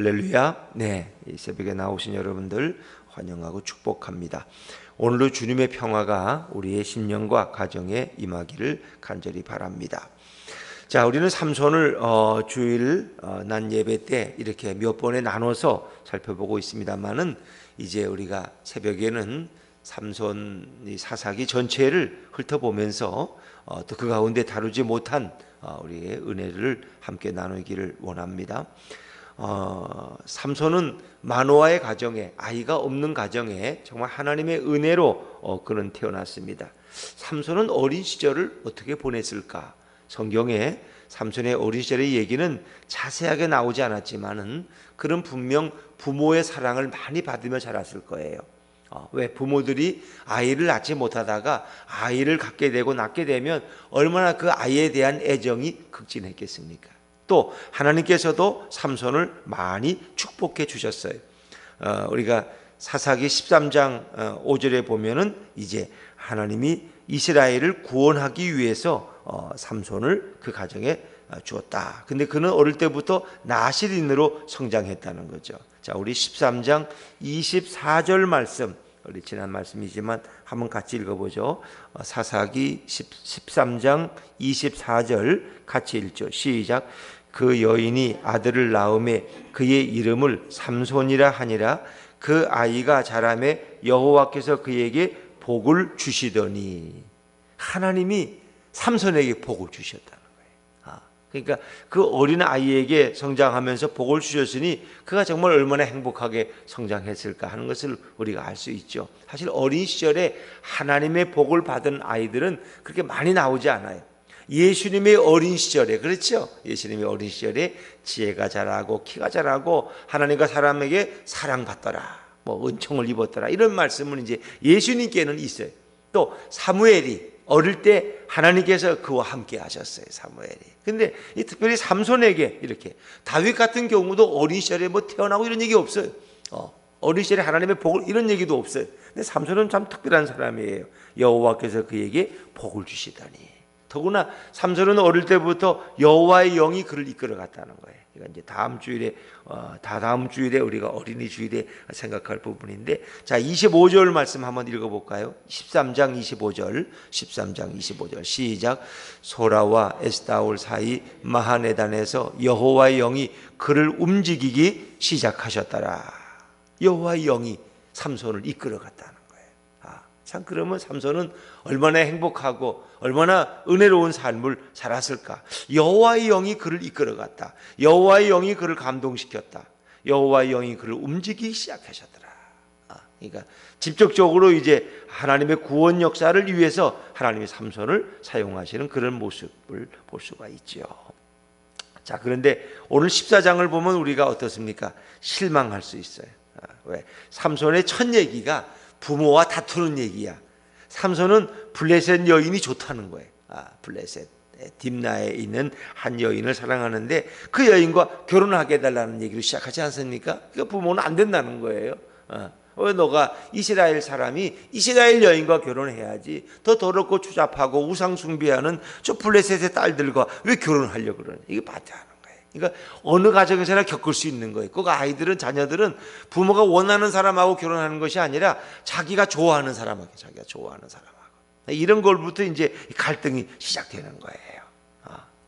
할렐루야. 네, 이 새벽에 나오신 여러분들 환영하고 축복합니다. 오늘도 주님의 평화가 우리의 심령과 가정에 임하기를 간절히 바랍니다. 자, 우리는 삼손을 주일 난 예배 때 이렇게 몇 번에 나눠서 살펴보고 있습니다만은 이제 우리가 새벽에는 삼손 사사기 전체를 훑어보면서 또 그 가운데 다루지 못한 우리의 은혜를 함께 나누기를 원합니다. 삼손은 마노아의 가정에, 아이가 없는 가정에 정말 하나님의 은혜로 그는 태어났습니다. 삼손은 어린 시절을 어떻게 보냈을까? 성경에 삼손의 어린 시절의 얘기는 자세하게 나오지 않았지만은 그는 분명 부모의 사랑을 많이 받으며 자랐을 거예요. 왜 부모들이 아이를 낳지 못하다가 아이를 갖게 되고 낳게 되면 얼마나 그 아이에 대한 애정이 극진했겠습니까? 또 하나님께서도 삼손을 많이 축복해 주셨어요. 우리가 사사기 13장 5절에 보면은 이제 하나님이 이스라엘을 구원하기 위해서 삼손을 그 가정에 주었다. 근데 그는 어릴 때부터 나실인으로 성장했다는 거죠. 자, 우리 13장 24절 말씀, 우리 지난 말씀이지만 한번 같이 읽어보죠. 사사기 13장 24절 같이 읽죠. 시작. 그 여인이 아들을 낳음에 그의 이름을 삼손이라 하니라. 그 아이가 자라매 여호와께서 그에게 복을 주시더니, 하나님이 삼손에게 복을 주셨다는 거예요. 그러니까 그 어린 아이에게 성장하면서 복을 주셨으니 그가 정말 얼마나 행복하게 성장했을까 하는 것을 우리가 알 수 있죠. 사실 어린 시절에 하나님의 복을 받은 아이들은 그렇게 많이 나오지 않아요. 예수님의 어린 시절에, 그렇죠? 예수님의 어린 시절에 지혜가 자라고 키가 자라고 하나님과 사람에게 사랑받더라, 뭐 은총을 입었더라, 이런 말씀은 이제 예수님께는 있어요. 또 사무엘이 어릴 때 하나님께서 그와 함께 하셨어요. 사무엘이. 근데 특별히 삼손에게 이렇게, 다윗 같은 경우도 어린 시절에 뭐 태어나고 이런 얘기 없어요. 어린 시절에 하나님의 복을, 이런 얘기도 없어요. 근데 삼손은 참 특별한 사람이에요. 여호와께서 그에게 복을 주시다니. 더구나 삼손은 어릴 때부터 여호와의 영이 그를 이끌어 갔다는 거예요. 그러니까 이제 다음 주일에 우리가 어린이 주일에 생각할 부분인데, 자, 25절 말씀 한번 읽어볼까요? 13장 25절 시작. 소라와 에스다올 사이 마하네단에서 여호와의 영이 그를 움직이기 시작하셨더라. 여호와의 영이 삼손을 이끌어 갔다는 거예요. 참, 그러면 삼손은 얼마나 행복하고 얼마나 은혜로운 삶을 살았을까. 여호와의 영이 그를 이끌어갔다. 여호와의 영이 그를 감동시켰다. 여호와의 영이 그를 움직이기 시작하셨더라. 그러니까 직접적으로 이제 하나님의 구원 역사를 위해서 하나님이 삼손을 사용하시는 그런 모습을 볼 수가 있죠. 자, 그런데 오늘 14장을 보면 우리가 어떻습니까? 실망할 수 있어요. 왜? 삼손의 첫 얘기가 부모와 다투는 얘기야. 삼손은 블레셋 여인이 좋다는 거예요. 블레셋 딥나에 있는 한 여인을 사랑하는데 그 여인과 결혼하게 해달라는 얘기를 시작하지 않습니까? 그 부모는 안 된다는 거예요. 왜 너가 이스라엘 사람이 이스라엘 여인과 결혼해야지, 더 더럽고 추잡하고 우상 숭배하는 저 블레셋의 딸들과 왜 결혼하려고 그러냐. 이게 맞지 않아. 그러니까 어느 가정에서나 겪을 수 있는 거예요. 그 아이들은, 자녀들은 부모가 원하는 사람하고 결혼하는 것이 아니라 자기가 좋아하는 사람하고, 이런 걸부터 이제 갈등이 시작되는 거예요.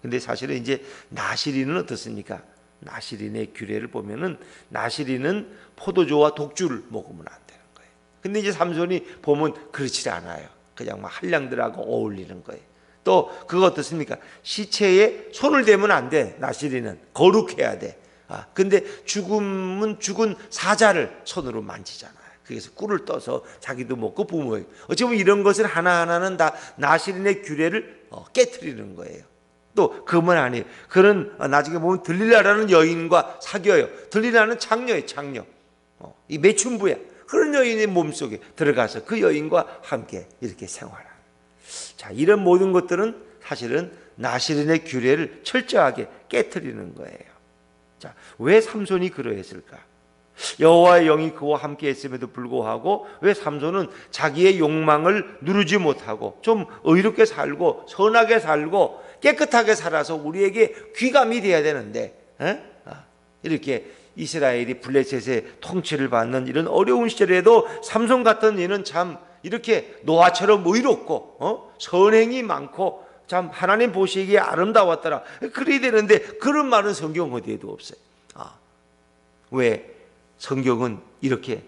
근데 사실은 이제 나실인은 어떻습니까? 나실인의 규례를 보면은 나실인은 포도주와 독주를 먹으면 안 되는 거예요. 근데 이제 삼손이 보면 그렇지 않아요. 그냥 막 한량들하고 어울리는 거예요. 또 그거 어떻습니까? 시체에 손을 대면 안 돼. 나실인은 거룩해야 돼. 근데 죽은 사자를 손으로 만지잖아요. 그래서 꿀을 떠서 자기도 먹고 부모에게. 어쩌면 이런 것을 하나하나는 다 나실인의 규례를 깨트리는 거예요. 또 그만 아니에요. 그는 나중에 보면 들릴라라는 여인과 사귀어요. 들릴라는 장녀예요. 장녀. 이 매춘부야. 그런 여인의 몸속에 들어가서 그 여인과 함께 이렇게 생활하는. 자, 이런 모든 것들은 사실은 나실인의 규례를 철저하게 깨트리는 거예요. 자, 왜 삼손이 그러했을까? 여호와의 영이 그와 함께 했음에도 불구하고 왜 삼손은 자기의 욕망을 누르지 못하고 좀 의롭게 살고 선하게 살고 깨끗하게 살아서 우리에게 귀감이 돼야 되는데 이렇게 이스라엘이 블레셋의 통치를 받는 이런 어려운 시절에도 삼손 같은 이는 참 이렇게 노아처럼 의롭고 선행이 많고 참 하나님 보시기에 아름다웠더라. 그래야 되는데 그런 말은 성경 어디에도 없어요. 왜 성경은 이렇게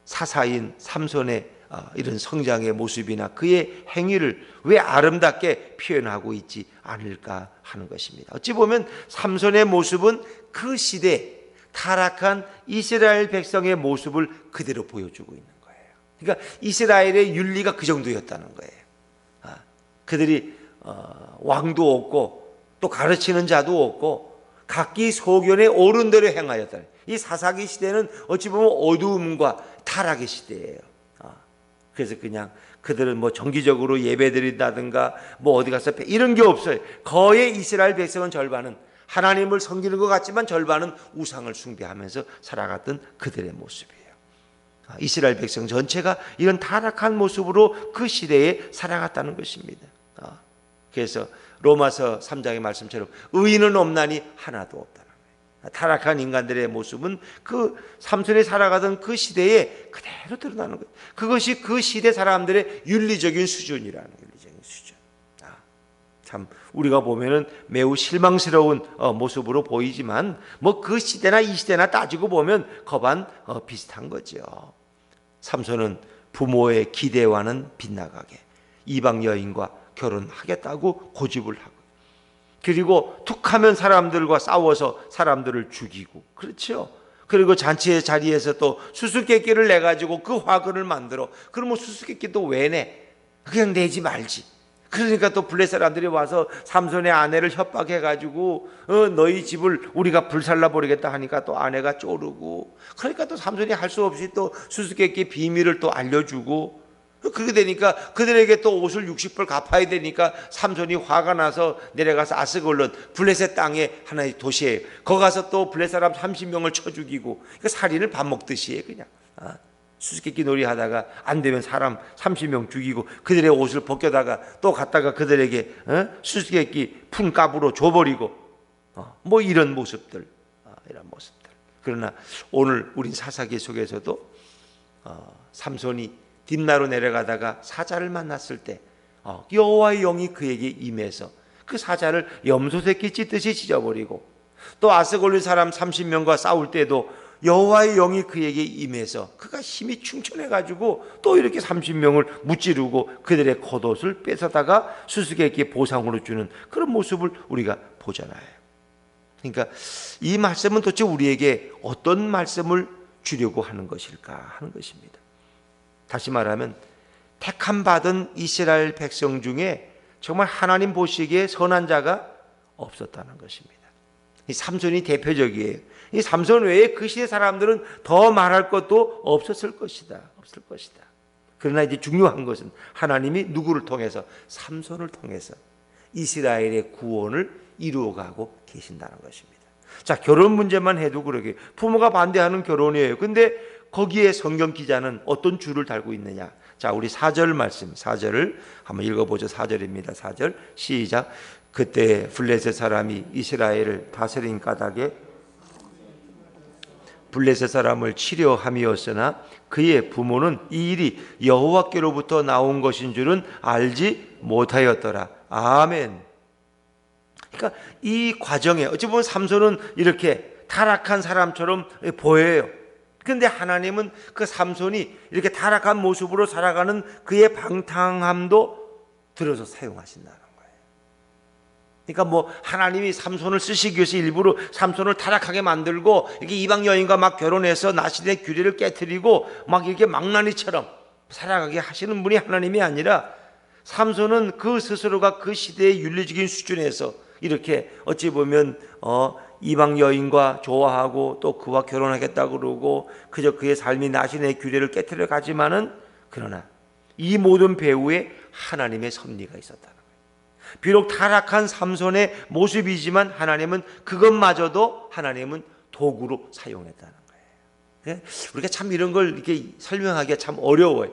사사인 삼손의 이런 성장의 모습이나 그의 행위를 왜 아름답게 표현하고 있지 않을까 하는 것입니다. 어찌 보면 삼손의 모습은 그 시대 타락한 이스라엘 백성의 모습을 그대로 보여주고 있는 거예요. 그러니까 이스라엘의 윤리가 그 정도였다는 거예요. 그들이 왕도 없고 또 가르치는 자도 없고 각기 소견에 옳은 대로 행하였다. 이 사사기 시대는 어찌 보면 어두움과 타락의 시대예요. 그래서 그냥 그들은 뭐 정기적으로 예배드린다든가 뭐 어디 가서 이런 게 없어요. 거의 이스라엘 백성은 절반은 하나님을 섬기는 것 같지만 절반은 우상을 숭배하면서 살아갔던 그들의 모습이에요. 이스라엘 백성 전체가 이런 타락한 모습으로 그 시대에 살아갔다는 것입니다. 그래서 로마서 3장의 말씀처럼 의인은 없나니 하나도 없다는 거예요. 타락한 인간들의 모습은 그 삼손이 살아가던 그 시대에 그대로 드러나는 거예요. 그것이 그 시대 사람들의 윤리적인 수준이라는 윤리적인 수준. 참 우리가 보면은 매우 실망스러운 모습으로 보이지만 뭐 그 시대나 이 시대나 따지고 보면 거반 비슷한 거죠. 삼손은 부모의 기대와는 빗나가게 이방 여인과 결혼하겠다고 고집을 하고, 그리고 툭하면 사람들과 싸워서 사람들을 죽이고, 그렇죠. 그리고 잔치의 자리에서 또 수수께끼를 내가지고 그 화근을 만들어. 그러면 수수께끼도 왜 내? 그냥 내지 말지. 그러니까 또 블레 사람들이 와서 삼손의 아내를 협박해가지고 너희 집을 우리가 불살라 버리겠다 하니까 또 아내가 쪼르고, 그러니까 또 삼손이 할 수 없이 또 수수께끼 비밀을 또 알려주고, 그렇게 되니까 그들에게 또 옷을 60벌 갚아야 되니까 삼손이 화가 나서 내려가서 아스골론 블레셋 땅에 하나의 도시예요. 거기 가서 또 블레셋 사람 30명을 쳐 죽이고, 그러니까 살인을 밥 먹듯이 해. 그냥 수수께끼 놀이 하다가 안 되면 사람 30명 죽이고 그들의 옷을 벗겨다가 또 갖다가 그들에게 수수께끼 푼 값으로 줘버리고, 뭐 이런 모습들, 이런 모습들. 그러나 오늘 우린 사사기 속에서도 삼손이 딥나로 내려가다가 사자를 만났을 때 여호와의 영이 그에게 임해서 그 사자를 염소 새끼 찢듯이 찢어버리고, 또 아스골린 사람 30명과 싸울 때도 여호와의 영이 그에게 임해서 그가 힘이 충천해가지고 또 이렇게 30명을 무찌르고 그들의 겉옷을 뺏어다가 수수께끼 보상으로 주는 그런 모습을 우리가 보잖아요. 그러니까 이 말씀은 도대체 우리에게 어떤 말씀을 주려고 하는 것일까 하는 것입니다. 다시 말하면 택함 받은 이스라엘 백성 중에 정말 하나님 보시기에 선한 자가 없었다는 것입니다. 이 삼손이 대표적이에요. 이 삼손 외에 그 시대 사람들은 더 말할 것도 없었을 것이다. 그러나 이제 중요한 것은 하나님이 누구를 통해서? 삼손을 통해서 이스라엘의 구원을 이루어가고 계신다는 것입니다. 자, 결혼 문제만 해도 그러게 부모가 반대하는 결혼이에요. 근데 거기에 성경 기자는 어떤 줄을 달고 있느냐? 자, 우리 4절 말씀, 4절을 한번 읽어보죠. 4절입니다. 4절 시작. 그때 블레셋 사람이 이스라엘을 다스린 까닭에 블레셋 사람을 치려 함이었으나 그의 부모는 이 일이 여호와께로부터 나온 것인 줄은 알지 못하였더라. 아멘. 그러니까 이 과정에 어찌 보면 삼손은 이렇게 타락한 사람처럼 보여요. 그런데 하나님은 그 삼손이 이렇게 타락한 모습으로 살아가는 그의 방탕함도 들어서 사용하신다는 거예요. 그러니까 뭐 하나님이 삼손을 쓰시기 위해서 일부러 삼손을 타락하게 만들고 이렇게 이방 여인과 막 결혼해서 나신의 규례를 깨트리고 막 이렇게 망나니처럼 살아가게 하시는 분이 하나님이 아니라, 삼손은 그 스스로가 그 시대의 윤리적인 수준에서 이렇게 어찌 보면 이방 여인과 좋아하고 또 그와 결혼하겠다고 그러고 그저 그의 삶이 나신의 규례를 깨트려 가지만은, 그러나 이 모든 배후에 하나님의 섭리가 있었다는 거예요. 비록 타락한 삼손의 모습이지만 하나님은 그것마저도 하나님은 도구로 사용했다는 거예요. 우리가 참 이런 걸 이렇게 설명하기가 참 어려워요.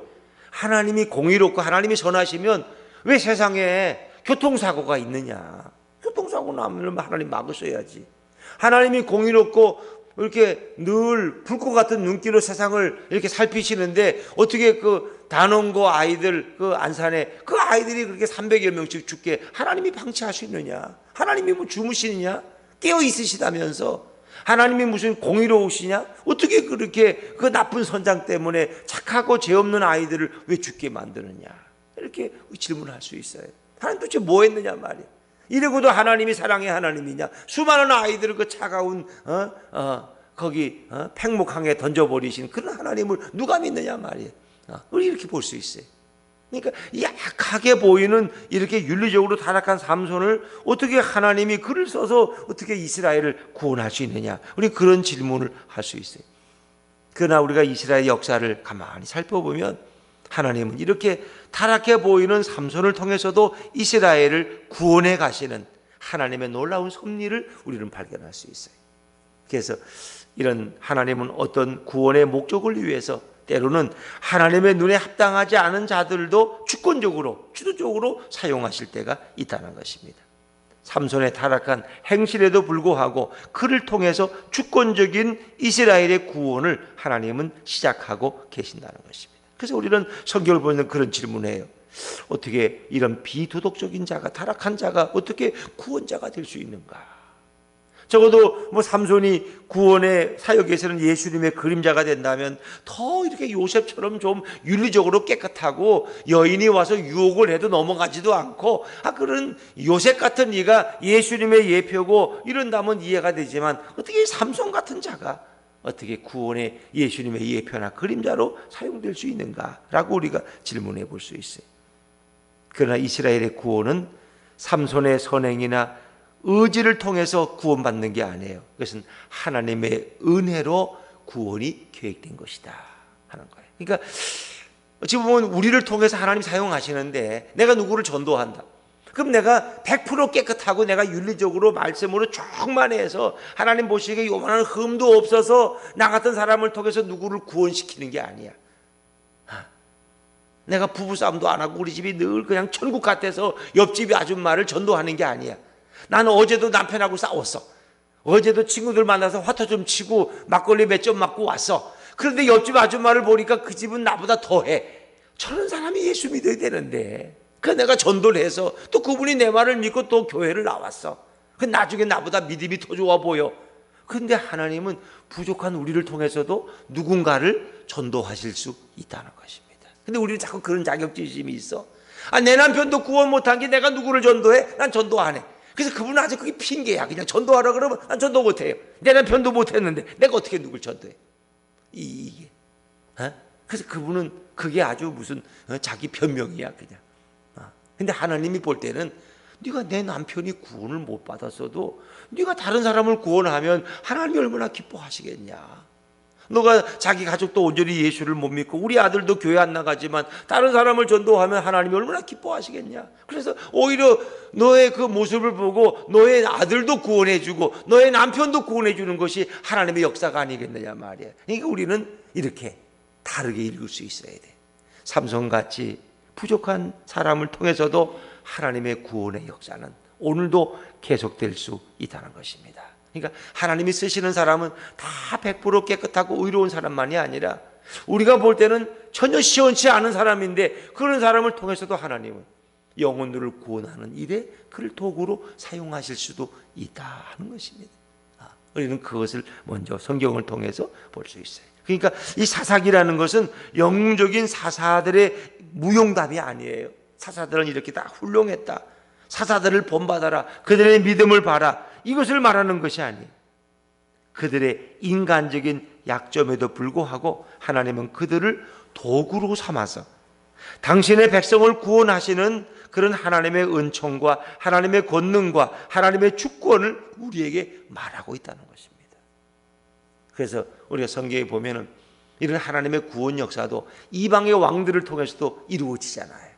하나님이 공의롭고 하나님이 선하시면 왜 세상에 교통사고가 있느냐? 교통사고 나면 하나님 막으셔야지. 하나님이 공의롭고 이렇게 늘 불 것 같은 눈길로 세상을 이렇게 살피시는데 어떻게 그 단원고 아이들 그 안산에 그 아이들이 그렇게 300여 명씩 죽게 하나님이 방치할 수 있느냐? 하나님이 뭐 주무시느냐? 깨어 있으시다면서 하나님이 무슨 공의로우시냐? 어떻게 그렇게 그 나쁜 선장 때문에 착하고 죄 없는 아이들을 왜 죽게 만드느냐? 이렇게 질문을 할 수 있어요. 하나님 도대체 뭐 했느냐 말이야. 이러고도 하나님이 사랑의 하나님이냐? 수많은 아이들을 그 차가운 거기 팽목항에 던져버리신 그런 하나님을 누가 믿느냐 말이에요. 우리 이렇게 볼 수 있어요. 그러니까 약하게 보이는 이렇게 윤리적으로 타락한 삼손을 어떻게 하나님이 글을 써서 어떻게 이스라엘을 구원할 수 있느냐? 우리 그런 질문을 할 수 있어요. 그러나 우리가 이스라엘 역사를 가만히 살펴보면 하나님은 이렇게 타락해 보이는 삼손을 통해서도 이스라엘을 구원해 가시는 하나님의 놀라운 섭리를 우리는 발견할 수 있어요. 그래서 이런 하나님은 어떤 구원의 목적을 위해서 때로는 하나님의 눈에 합당하지 않은 자들도 주권적으로 주도적으로 사용하실 때가 있다는 것입니다. 삼손의 타락한 행실에도 불구하고 그를 통해서 주권적인 이스라엘의 구원을 하나님은 시작하고 계신다는 것입니다. 그래서 우리는 성경을 보면 그런 질문을 해요. 어떻게 이런 비도덕적인 자가 타락한 자가 어떻게 구원자가 될 수 있는가? 적어도 뭐 삼손이 구원의 사역에서는 예수님의 그림자가 된다면 더 이렇게 요셉처럼 좀 윤리적으로 깨끗하고 여인이 와서 유혹을 해도 넘어가지도 않고 그런 요셉 같은 이가 예수님의 예표고 이런다면 이해가 되지만 어떻게 삼손 같은 자가 어떻게 구원의 예수님의 예표나 그림자로 사용될 수 있는가라고 우리가 질문해 볼 수 있어요. 그러나 이스라엘의 구원은 삼손의 선행이나 의지를 통해서 구원받는 게 아니에요. 그것은 하나님의 은혜로 구원이 계획된 것이다 하는 거예요. 그러니까 지금 보면 우리를 통해서 하나님 사용하시는데 내가 누구를 전도한다. 그럼 내가 100% 깨끗하고 내가 윤리적으로 말씀으로 충만해서 하나님 보시기에 요만한 흠도 없어서 나 같은 사람을 통해서 누구를 구원시키는 게 아니야. 내가 부부싸움도 안 하고 우리 집이 늘 그냥 천국 같아서 옆집 아줌마를 전도하는 게 아니야. 나는 어제도 남편하고 싸웠어. 어제도 친구들 만나서 화투 좀 치고 막걸리 몇 점 맞고 왔어. 그런데 옆집 아줌마를 보니까 그 집은 나보다 더해. 저런 사람이 예수 믿어야 되는데 그 내가 전도를 해서 또 그분이 내 말을 믿고 또 교회를 나왔어. 그 나중에 나보다 믿음이 더 좋아 보여. 그런데 하나님은 부족한 우리를 통해서도 누군가를 전도하실 수 있다는 것입니다. 근데 우리는 자꾸 그런 자격지심이 있어. 내 남편도 구원 못한 게 내가 누구를 전도해? 난 전도 안 해. 그래서 그분은 아직 그게 핑계야. 그냥 전도하라 그러면 난 전도 못해요. 내 남편도 못했는데 내가 어떻게 누굴 전도해? 이게. 그래서 그분은 그게 아주 무슨 자기 변명이야 그냥. 근데 하나님이 볼 때는 네가 내 남편이 구원을 못 받았어도 네가 다른 사람을 구원하면 하나님이 얼마나 기뻐하시겠냐. 너가 자기 가족도 온전히 예수를 못 믿고 우리 아들도 교회 안 나가지만 다른 사람을 전도하면 하나님이 얼마나 기뻐하시겠냐. 그래서 오히려 너의 그 모습을 보고 너의 아들도 구원해주고 너의 남편도 구원해주는 것이 하나님의 역사가 아니겠느냐 말이야. 그러니까 우리는 이렇게 다르게 읽을 수 있어야 돼. 삼손같이 부족한 사람을 통해서도 하나님의 구원의 역사는 오늘도 계속될 수 있다는 것입니다. 그러니까 하나님이 쓰시는 사람은 다 100% 깨끗하고 의로운 사람만이 아니라 우리가 볼 때는 전혀 시원치 않은 사람인데 그런 사람을 통해서도 하나님은 영혼들을 구원하는 일에 그를 도구로 사용하실 수도 있다 하는 것입니다. 우리는 그것을 먼저 성경을 통해서 볼 수 있어요. 그러니까 이 사사기라는 것은 영적인 사사들의 무용담이 아니에요. 사사들은 이렇게 다 훌륭했다. 사사들을 본받아라. 그들의 믿음을 봐라. 이것을 말하는 것이 아니에요. 그들의 인간적인 약점에도 불구하고 하나님은 그들을 도구로 삼아서 당신의 백성을 구원하시는 그런 하나님의 은총과 하나님의 권능과 하나님의 주권을 우리에게 말하고 있다는 것입니다. 그래서 우리가 성경에 보면은 이런 하나님의 구원 역사도 이방의 왕들을 통해서도 이루어지잖아요.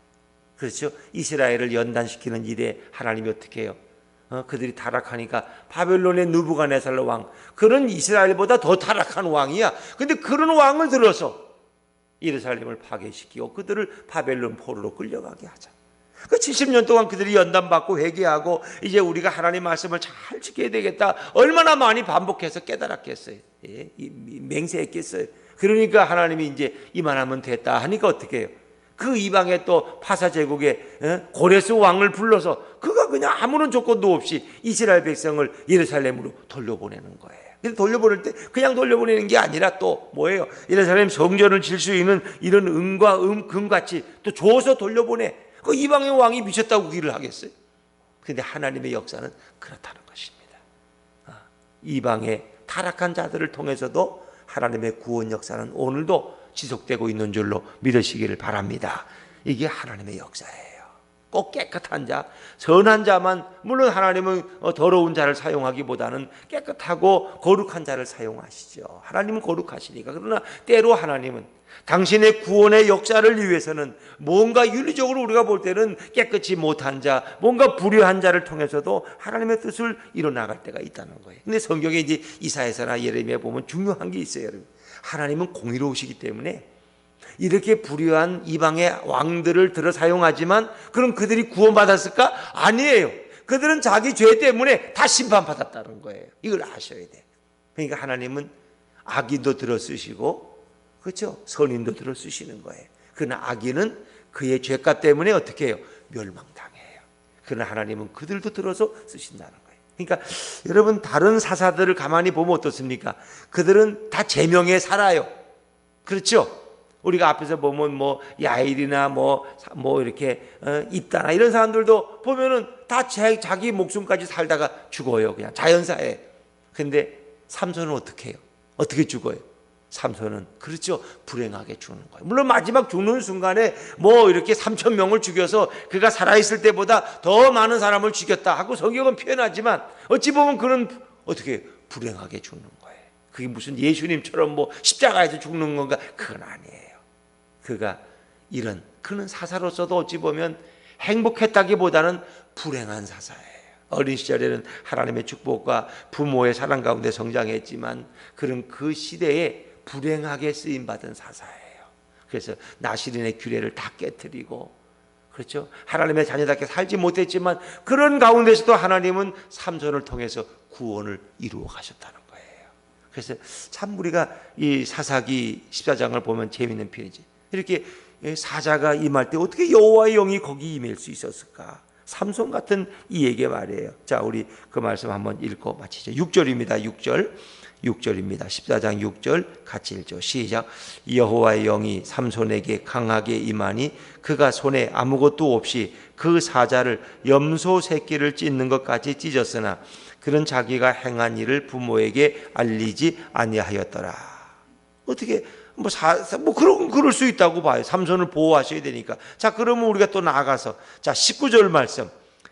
그렇죠? 이스라엘을 연단시키는 일에 하나님이 어떻게 해요? 그들이 타락하니까 바벨론의 느부갓네살 왕, 그런 이스라엘보다 더 타락한 왕이야. 근데 그런 왕을 들어서 예루살렘을 파괴시키고 그들을 바벨론 포로로 끌려가게 하자. 그 70년 동안 그들이 연단받고 회개하고 이제 우리가 하나님 말씀을 잘 지켜야 되겠다, 얼마나 많이 반복해서 깨달았겠어요. 예? 맹세했겠어요. 그러니까 하나님이 이제 이만하면 됐다 하니까 어떻게 해요? 그 이방에 또 파사 제국의 고레스 왕을 불러서 그가 그냥 아무런 조건도 없이 이스라엘 백성을 예루살렘으로 돌려보내는 거예요. 근데 돌려보낼 때 그냥 돌려보내는 게 아니라 또 뭐예요? 예루살렘 성전을 질 수 있는 이런 은과 금같이 또 줘서 돌려보내. 그 이방의 왕이 미쳤다고 그 일을 하겠어요? 근데 하나님의 역사는 그렇다는 것입니다. 이방의 타락한 자들을 통해서도 하나님의 구원 역사는 오늘도 지속되고 있는 줄로 믿으시기를 바랍니다. 이게 하나님의 역사예요. 꼭 깨끗한 자, 선한 자만, 물론 하나님은 더러운 자를 사용하기보다는 깨끗하고 거룩한 자를 사용하시죠. 하나님은 거룩하시니까. 그러나 때로 하나님은 당신의 구원의 역사를 위해서는 뭔가 윤리적으로 우리가 볼 때는 깨끗이 못한 자, 뭔가 불의한 자를 통해서도 하나님의 뜻을 이뤄나갈 때가 있다는 거예요. 근데 성경에 이제 이사야서나 예레미야 보면 중요한 게 있어요, 여러분. 하나님은 공의로우시기 때문에 이렇게 불의한 이방의 왕들을 들어 사용하지만 그럼 그들이 구원받았을까? 아니에요. 그들은 자기 죄 때문에 다 심판받았다는 거예요. 이걸 아셔야 돼요. 그러니까 하나님은 악인도 들어 쓰시고, 그렇죠? 선인도 들어 쓰시는 거예요. 그러나 악인은 그의 죄값 때문에 어떻게 해요? 멸망당해요. 그러나 하나님은 그들도 들어서 쓰신다는 거예요. 그러니까 여러분, 다른 사사들을 가만히 보면 어떻습니까? 그들은 다 제명에 살아요. 그렇죠? 우리가 앞에서 보면 뭐 야일이나 뭐 이렇게 입다나 이런 사람들도 보면은 다 자기 목숨까지 살다가 죽어요. 그냥 자연사에. 근데 삼손은 어떻게 해요? 어떻게 죽어요? 삼손은 그렇죠, 불행하게 죽는 거예요. 물론 마지막 죽는 순간에 뭐 이렇게 3,000명을 죽여서 그가 살아있을 때보다 더 많은 사람을 죽였다 하고 성경은 표현하지만 어찌 보면 그는 어떻게 불행하게 죽는 거예요. 그게 무슨 예수님처럼 뭐 십자가에서 죽는 건가? 그건 아니에요. 그는 사사로서도 어찌 보면 행복했다기보다는 불행한 사사예요. 어린 시절에는 하나님의 축복과 부모의 사랑 가운데 성장했지만 그는 그 시대에 불행하게 쓰임받은 사사예요. 그래서 나시린의 규례를 다 깨뜨리고, 그렇죠? 하나님의 자녀답게 살지 못했지만 그런 가운데서도 하나님은 삼손을 통해서 구원을 이루어 가셨다는 거예요. 그래서 참 우리가 이 사사기 14장을 보면 재미있는 편이지. 이렇게 사자가 임할 때 어떻게 여호와의 영이 거기 임할 수 있었을까? 삼손 같은 이에게 말이에요. 자, 우리 그 말씀 한번 읽고 마치죠. 6절입니다. 6절입니다. 14장 6절 같이 읽죠. 시작. 여호와의 영이 삼손에게 강하게 임하니 그가 손에 아무것도 없이 그 사자를 염소 새끼를 찢는 것까지 찢었으나 그는 자기가 행한 일을 부모에게 알리지 아니하였더라. 어떻게 그럴 수 있다고 봐요. 삼손을 보호하셔야 되니까. 자, 그러면 우리가 또 나아가서, 자, 19절 말씀.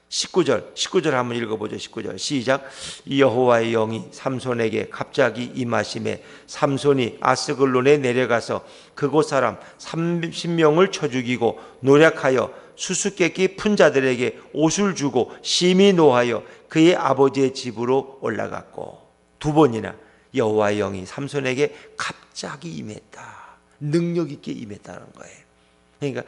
19절 한번 읽어보죠. 19절 시작. 여호와의 영이 삼손에게 갑자기 임하심에 삼손이 아스글론에 내려가서 그곳 사람 30명을 쳐 죽이고 노략하여 수수께끼 푼 자들에게 옷을 주고 심히 노하여 그의 아버지의 집으로 올라갔고, 두 번이나 여호와의 영이 삼손에게 갑자기 임했다. 능력 있게 임했다는 거예요. 그러니까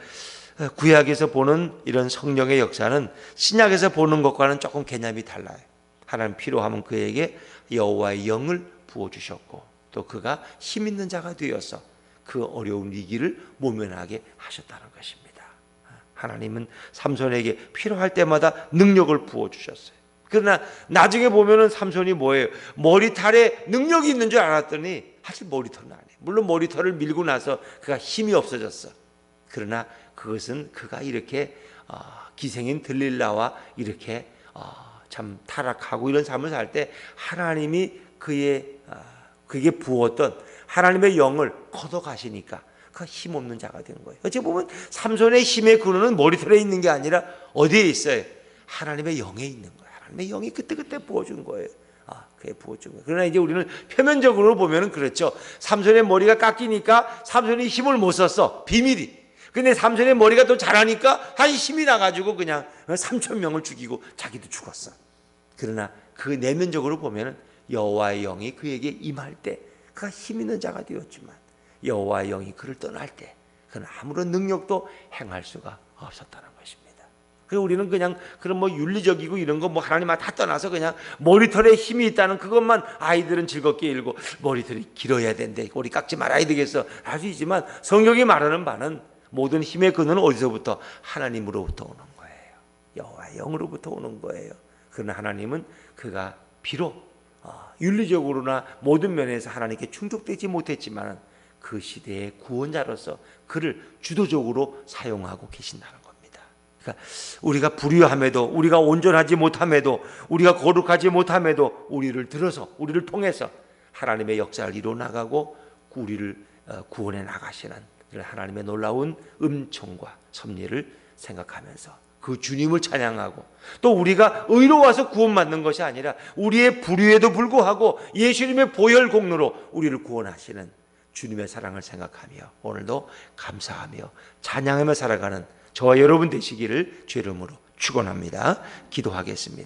구약에서 보는 이런 성령의 역사는 신약에서 보는 것과는 조금 개념이 달라요. 하나님 필요하면 그에게 여호와의 영을 부어주셨고 또 그가 힘 있는 자가 되어서 그 어려운 위기를 모면하게 하셨다는 것입니다. 하나님은 삼손에게 필요할 때마다 능력을 부어주셨어요. 그러나 나중에 보면은 삼손이 뭐예요? 머리털에 능력이 있는 줄 알았더니 사실 머리털은 아니에요. 물론 머리털을 밀고 나서 그가 힘이 없어졌어. 그러나 그것은 그가 이렇게 기생인 들릴라와 이렇게 참 타락하고 이런 삶을 살 때 하나님이 그에게 부었던 하나님의 영을 걷어가시니까 그 힘없는 자가 된 거예요. 어찌 보면 삼손의 힘의 근원은 머리털에 있는 게 아니라 어디에 있어요? 하나님의 영에 있는 거예요. 하나님의 영이 그때 부어준 거예요. 그게 부어준 거예요. 그러나 이제 우리는 표면적으로 보면은 그렇죠. 삼손의 머리가 깎이니까 삼손이 힘을 못 썼어. 비밀이. 근데 삼손의 머리가 또 자라니까 한 힘이 나가지고 그냥 3,000명을 죽이고 자기도 죽었어. 그러나 그 내면적으로 보면은 여호와의 영이 그에게 임할 때 그가 힘 있는 자가 되었지만 여호와의 영이 그를 떠날 때 그는 아무런 능력도 행할 수가 없었다는 것입니다. 그래 우리는 그냥 그런 뭐 윤리적이고 이런 거 뭐 하나님만 다 떠나서 그냥 머리털에 힘이 있다는 그것만 아이들은 즐겁게 읽고 머리털이 길어야 된대, 꼬리 깎지 말아야 되겠어 할 수 있지만 성경이 말하는 바는 모든 힘의 근원은 어디서부터? 하나님으로부터 오는 거예요. 여호와의 영으로부터 오는 거예요. 그러나 하나님은 그가 비록 윤리적으로나 모든 면에서 하나님께 충족되지 못했지만 그 시대의 구원자로서 그를 주도적으로 사용하고 계신다는 겁니다. 그러니까 우리가 불의함에도, 우리가 온전하지 못함에도, 우리가 거룩하지 못함에도 우리를 들어서, 우리를 통해서 하나님의 역사를 이루어 나가고 우리를 구원해 나가시는 하나님의 놀라운 은총과 섭리를 생각하면서 그 주님을 찬양하고, 또 우리가 의로워서 구원받는 것이 아니라 우리의 불의에도 불구하고 예수님의 보혈 공로로 우리를 구원하시는 주님의 사랑을 생각하며 오늘도 감사하며 찬양하며 살아가는 저와 여러분 되시기를 주의 이름으로 축원합니다. 기도하겠습니다.